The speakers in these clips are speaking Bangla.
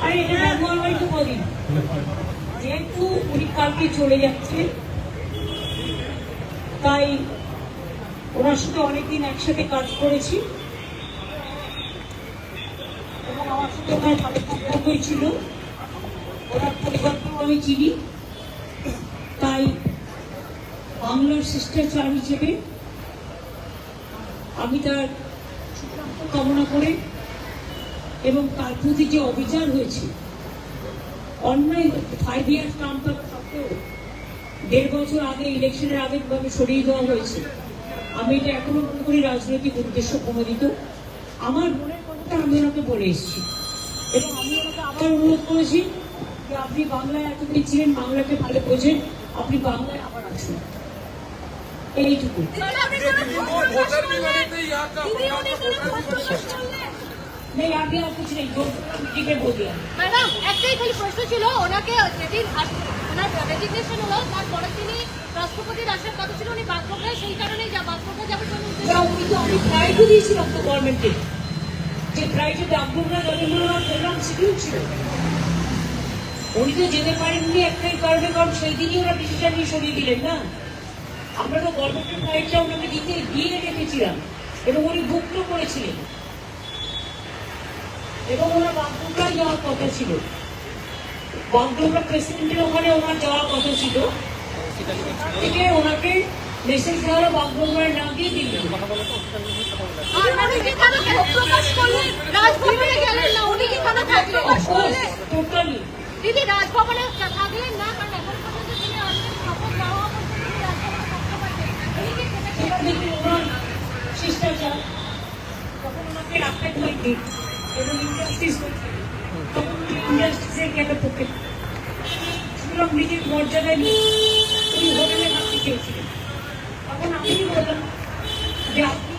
আরে এটা ব্যবহার তো কদিন, যেহেতু উনি কালকে চলে যাচ্ছে তাই ওনার সাথে অনেকদিন একসাথে কাজ করেছি এবং আমার সাথে ওনার ভালো সম্পর্কই ছিল। ওনার পরিবারকেও আমি চিনি, তাই বাংলার শিষ্টাচার হিসেবে আমি তার সুস্বাস্থ্য কামনা করে এবং তার প্রতি যে অবিচার হয়েছে, অন্যায় 5 ইয়ার টার্ম সত্ত্বেও 1.5 বছর আগে ইলেকশনের আগে ভাবে সরিয়ে দেওয়া হয়েছে, আমি এটা এখনো মনে করি রাজনৈতিক উদ্দেশ্য প্রণোদিত। আমার মনের কথাটা আমি ওনাকে বলে এসেছি এবং আমি ওনাকে আবার অনুরোধ করেছি যে আপনি বাংলায় এতদিন ছিলেন, বাংলাকে ভালো বোঝেন, আপনি বাংলায় আবার আসুন, এইটুকু। नहीं आगे और कुछ नहीं, जो ठीक है बोल दिया। मैडम একটাই খালি প্রশ্ন ছিল, ওনাকে যেদিন ওনার রেজিগনেশন হলো তারপরে তিনি রাষ্ট্রপতির আসার কথা ছিল, উনি বাগডোগরায় সেই কারণেই বাগডোগরা যাবে জন্য উনি তো আমি প্রাইড দিয়েছিলাম তো গভর্নমেন্টকে, যে প্রাইডে বাগডোগরা যাবে বলে আমার প্রোগ্রাম শিডিউল ছিল। উনি তো যেতে পারেননি একটাই কারণে, কারণ সেই দিনই ওরা ডিসিশন নিয়ে সরিয়ে দিলেন না। আমরা তো গভর্নমেন্টের প্রাইডটা ওনাকে দিয়ে রেখেছিলাম এবং উনি বুকও করেছিলেন এবং ওনার বাগডোগরায় যাওয়ার কথা ছিল। বাগডোগরা প্রেসিডেন্টের ওখানে ওনার যাওয়ার কথা ছিল, থেকে ওনাকে মেসেজ দেওয়া হলো বাগডোগরায় না দিয়ে দিল্লি। টোটালি দিদি রাজভবনে থাকলেন না, কারণ এখন পর্যন্ত তিনি শপথ দেওয়া ওনার শিষ্টাচার তখন ওনাকে রাখতে হয়নি এবং ইন্ডাস্ট্রিজ তখন ইন্ডাস্ট্রিজের একটা পক্ষে সুতরাং নিজের মর্যাদায় নিয়ে উনি হোটেলে থাকতে চেয়েছিলেন। তখন আমি বললাম যে আপনি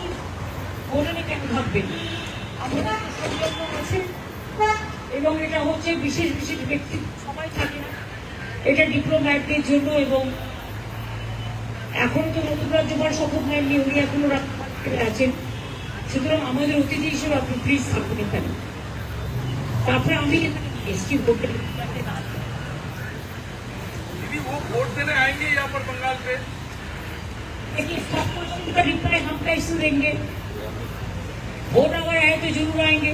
হোটেলে কেন থাকবেন, আমাদের সংলগ্ন আছে এবং এটা হচ্ছে বিশেষ বিশেষ ব্যক্তি, সবাই থাকে না, এটা ডিপ্লোম্যাটদের জন্য। এবং এখন তো নতুন রাজ্যপাল শপথ নেননি, উনি এখনো রাষ্ট্রপতি আছেন, সুতরাং আমাদের অতিথি হিসেবে আপনি প্লিজ থাকুন এখানে। তারপরে আমি এখানে এসছি ভোটে। दीदी वो वोट देने आएंगे यहाँ पर बंगाल पे? देखिए सब क्वेश्चन का रिप्लाई हम कैसे देंगे, वोट अगर आए तो जरूर आएंगे।